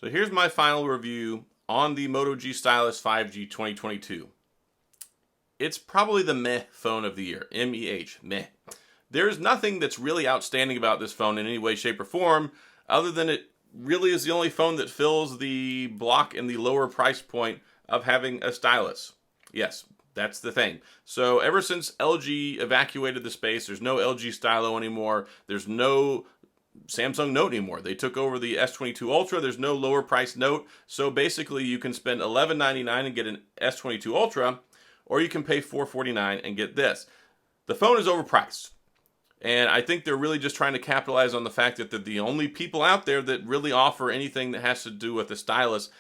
So here's my final review on the Moto G Stylus 5G 2022. It's probably the meh phone of the year. M-E-H, meh. There's nothing that's really outstanding about this phone in any way, shape, or form, other than it really is the only phone that fills the block in the lower price point of having a stylus. Yes, that's the thing. So ever since LG evacuated the space, there's no LG Stylo anymore. There's no Samsung Note anymore. They took over the S22 Ultra. There's no lower price Note. So basically you can spend $11.99 and get an S22 Ultra, or you can pay $449 and get this. The phone is overpriced. And I think they're really just trying to capitalize on the fact that they're the only people out there that really offer anything that has to do with the stylus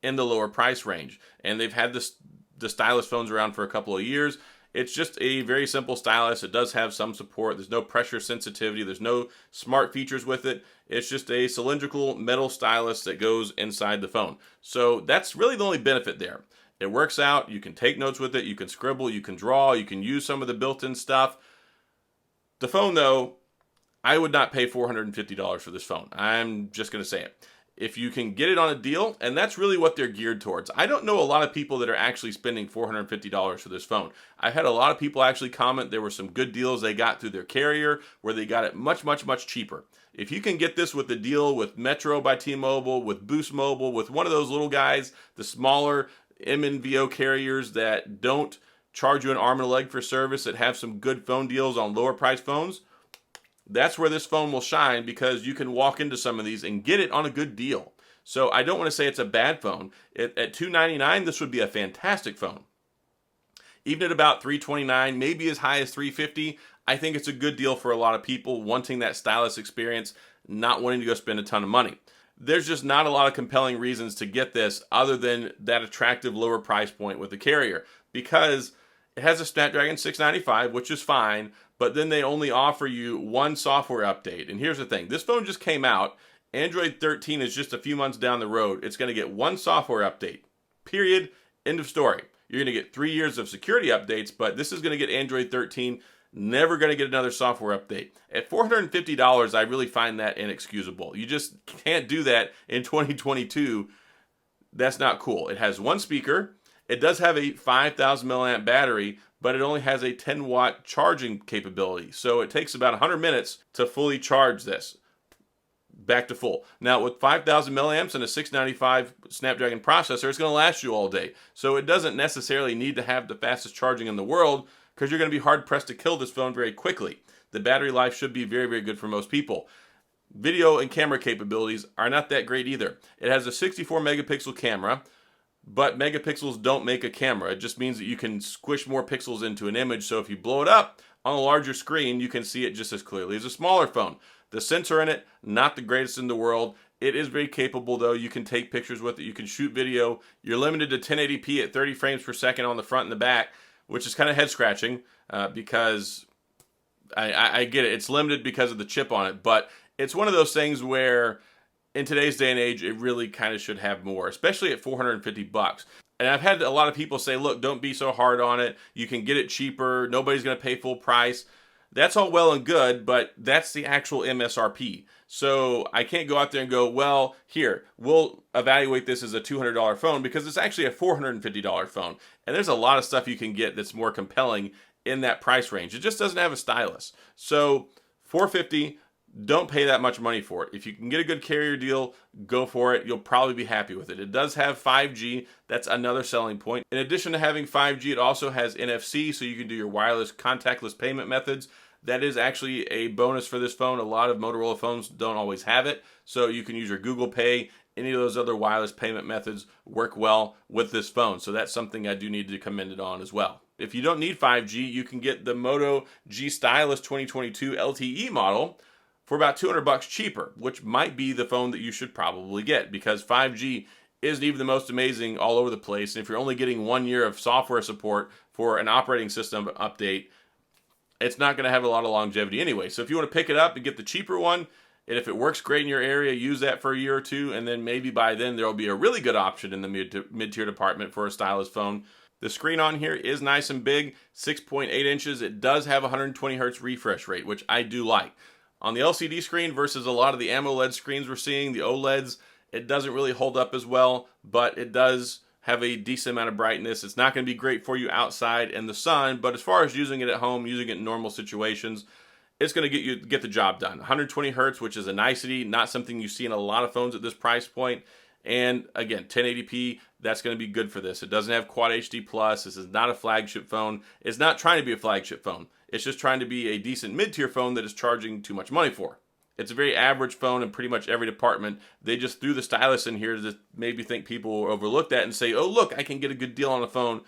in the lower price range. And they've had the stylus phones around for a couple of years. It's just a very simple stylus. It does have some support. There's no pressure sensitivity. There's no smart features with it. It's just a cylindrical metal stylus that goes inside the phone. So that's really the only benefit there. It works out. You can take notes with it. You can scribble. You can draw. You can use some of the built-in stuff. The phone, though, I would not pay $450 for this phone. I'm just going to say it. If you can get it on a deal, and that's really what they're geared towards. I don't know a lot of people that are actually spending $450 for this phone. I've had a lot of people actually comment there were some good deals they got through their carrier where they got it much, much, much cheaper. If you can get this with the deal with Metro by T-Mobile, with Boost Mobile, with one of those little guys, the smaller MNVO carriers that don't charge you an arm and a leg for service, that have some good phone deals on lower price phones, that's where this phone will shine, because you can walk into some of these and get it on a good deal. So I don't want to say it's a bad phone. At $299, this would be a fantastic phone. Even at about $329, maybe as high as $350, I think it's a good deal for a lot of people wanting that stylus experience, not wanting to go spend a ton of money. There's just not a lot of compelling reasons to get this other than that attractive lower price point with the carrier, because it has a Snapdragon 695, which is fine, but then they only offer you one software update. And here's the thing. This phone just came out. Android 13 is just a few months down the road. It's going to get one software update. Period. End of story. You're going to get 3 years of security updates, but this is going to get Android 13. Never going to get another software update. At $450, I really find that inexcusable. You just can't do that in 2022. That's not cool. It has one speaker. It does have a 5,000 milliamp battery, but it only has a 10 watt charging capability. So it takes about 100 minutes to fully charge this back to full. Now with 5,000 milliamps and a 695 Snapdragon processor, it's going to last you all day. So it doesn't necessarily need to have the fastest charging in the world, because you're going to be hard pressed to kill this phone very quickly. The battery life should be very, very good for most people. Video and camera capabilities are not that great either. It has a 64 megapixel camera, but megapixels don't make a camera. It just means that you can squish more pixels into an image, so if you blow it up on a larger screen, you can see it just as clearly as a smaller phone. The sensor in it, not the greatest in the world. It is very capable, though. You can take pictures with it. You can shoot video. You're limited to 1080p at 30 frames per second on the front and the back, which is kind of head-scratching because I get it. It's limited because of the chip on it, but it's one of those things where in today's day and age, it really kind of should have more, especially at $450. And I've had a lot of people say, look, don't be so hard on it. You can get it cheaper. Nobody's going to pay full price. That's all well and good, but that's the actual MSRP. So I can't go out there and go, well, here, we'll evaluate this as a $200 phone, because it's actually a $450 phone. And there's a lot of stuff you can get that's more compelling in that price range. It just doesn't have a stylus. So $450, don't pay that much money for it. If you can get a good carrier deal, go for it. You'll probably be happy with it. It does have 5G. That's another selling point. In addition to having 5G, it also has NFC, so you can do your wireless contactless payment methods. That is actually a bonus for this phone. A lot of Motorola phones don't always have it, so you can use your Google Pay. Any of those other wireless payment methods work well with this phone, so that's something I do need to commend it on as well. If you don't need 5G, you can get the Moto G Stylus 2022 LTE model for about $200 cheaper, which might be the phone that you should probably get, because 5G isn't even the most amazing all over the place. And if you're only getting 1 year of software support for an operating system update, it's not going to have a lot of longevity anyway. So if you want to pick it up and get the cheaper one, and if it works great in your area, use that for a year or two, and then maybe by then there will be a really good option in the mid-tier department for a stylus phone. The screen on here is nice and big, 6.8 inches. It does have 120 hertz refresh rate, which I do like. On the LCD screen versus a lot of the AMOLED screens we're seeing, the OLEDs, It doesn't really hold up as well, but it does have a decent amount of brightness. It's not going to be great for you outside in the sun, but as far as using it at home, using it in normal situations, it's going to get the job done. 120 hertz, which is a nicety, not something you see in a lot of phones at this price point. And again, 1080p, that's going to be good for this. It doesn't have Quad HD Plus. This is not a flagship phone. It's not trying to be a flagship phone. It's just trying to be a decent mid-tier phone that is charging too much money for. It's a very average phone in pretty much every department. They just threw the stylus in here to maybe think people will overlook that and say, oh, look, I can get a good deal on a phone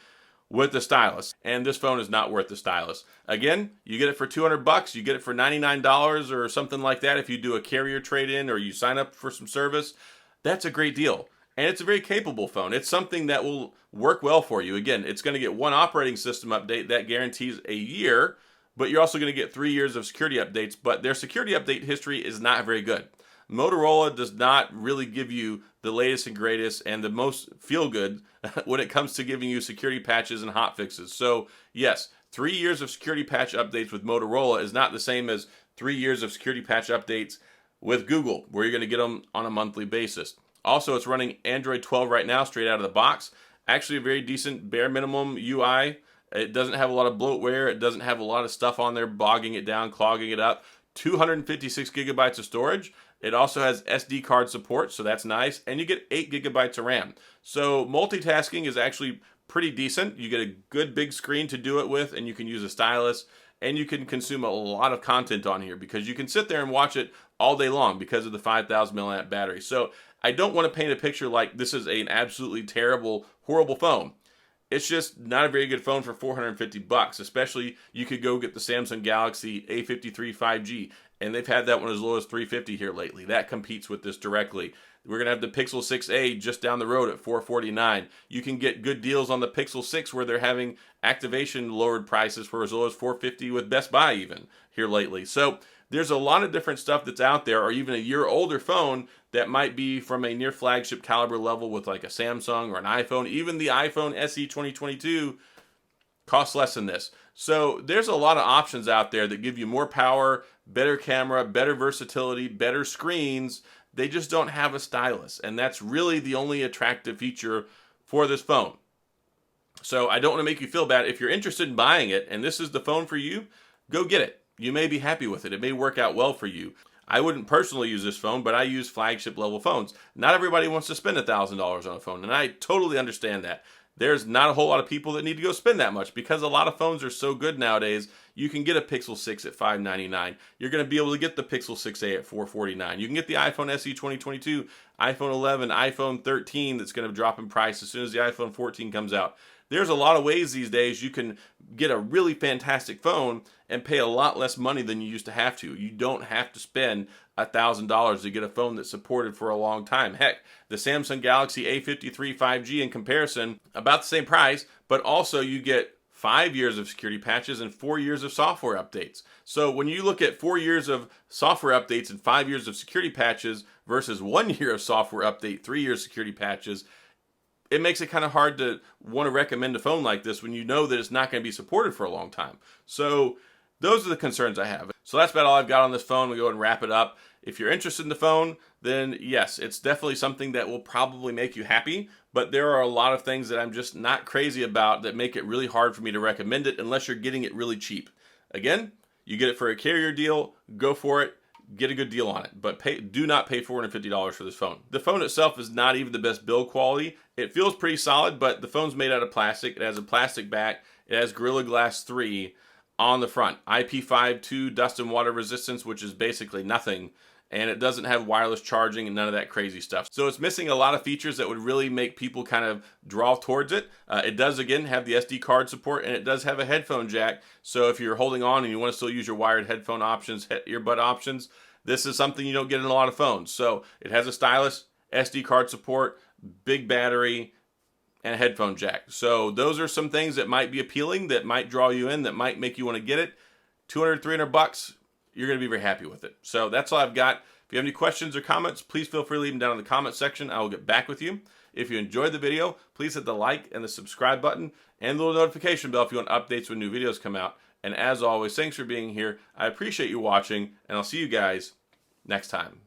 with the stylus. And this phone is not worth the stylus. Again, you get it for $200. You get it for $99 or something like that if you do a carrier trade-in or you sign up for some service. That's a great deal. And it's a very capable phone. It's something that will work well for you. Again, it's going to get one operating system update that guarantees a year, but you're also going to get 3 years of security updates, but their security update history is not very good. Motorola does not really give you the latest and greatest and the most feel-good when it comes to giving you security patches and hotfixes. So yes, 3 years of security patch updates with Motorola is not the same as 3 years of security patch updates with Google, where you're going to get them on a monthly basis. Also, it's running Android 12 right now, straight out of the box. Actually, a very decent bare minimum UI. It doesn't have a lot of bloatware. It doesn't have a lot of stuff on there bogging it down, clogging it up. 256 gigabytes of storage. It also has SD card support, so that's nice. And you get 8 gigabytes of RAM. So multitasking is actually pretty decent. You get a good big screen to do it with, and you can use a stylus. And you can consume a lot of content on here because you can sit there and watch it all day long because of the 5,000 milliamp battery. So I don't want to paint a picture like this is an absolutely terrible, horrible phone. It's just not a very good phone for $450, especially you could go get the Samsung Galaxy A53 5G, and they've had that one as low as $350 here lately. That competes with this directly. We're going to have the Pixel 6a just down the road at $449. You can get good deals on the Pixel 6 where they're having activation lowered prices for as low as $450 with Best Buy even here lately. So there's a lot of different stuff that's out there, or even a year older phone that might be from a near flagship caliber level with like a Samsung or an iPhone. Even the iPhone SE 2022 costs less than this. So there's a lot of options out there that give you more power, better camera, better versatility, better screens. They just don't have a stylus, and that's really the only attractive feature for this phone. So I don't want to make you feel bad. If you're interested in buying it and this is the phone for you, go get it. You may be happy with it. It may work out well for you. I wouldn't personally use this phone, but I use flagship level phones. Not everybody wants to spend $1,000 on a phone, and I totally understand that. There's not a whole lot of people that need to go spend that much because a lot of phones are so good nowadays. You can get a Pixel 6 at $599. You're going to be able to get the Pixel 6a at $449. You can get the iPhone SE 2022, iPhone 11, iPhone 13 that's going to drop in price as soon as the iPhone 14 comes out. There's a lot of ways these days you can get a really fantastic phone and pay a lot less money than you used to have to. You don't have to spend $1,000 to get a phone that's supported for a long time. Heck, the Samsung Galaxy A53 5G in comparison, about the same price, but also you get 5 years of security patches and 4 years of software updates. So when you look at 4 years of software updates and 5 years of security patches versus 1 year of software update, 3 years security patches, it makes it kind of hard to want to recommend a phone like this when you know that it's not going to be supported for a long time. So those are the concerns I have. So that's about all I've got on this phone. We'll go and wrap it up. If you're interested in the phone, then yes, it's definitely something that will probably make you happy, but there are a lot of things that I'm just not crazy about that make it really hard for me to recommend it unless you're getting it really cheap. Again, you get it for a carrier deal, go for it. Get a good deal on it, but do not pay $450 for this phone. The phone itself is not even the best build quality. It feels pretty solid, but the phone's made out of plastic. It has a plastic back. It has Gorilla Glass 3 on the front. IP52 dust and water resistance, which is basically nothing. And it doesn't have wireless charging and none of that crazy stuff. So it's missing a lot of features that would really make people kind of draw towards it. It does, again, have the SD card support, and it does have a headphone jack. So if you're holding on and you want to still use your wired headphone options, earbud options, this is something you don't get in a lot of phones. So it has a stylus, SD card support, big battery, and a headphone jack. So those are some things that might be appealing, that might draw you in, that might make you want to get it. $200, $300, you're going to be very happy with it. So that's all I've got. If you have any questions or comments, please feel free to leave them down in the comment section. I will get back with you. If you enjoyed the video, please hit the like and the subscribe button and the little notification bell if you want updates when new videos come out. And as always, thanks for being here. I appreciate you watching, and I'll see you guys next time.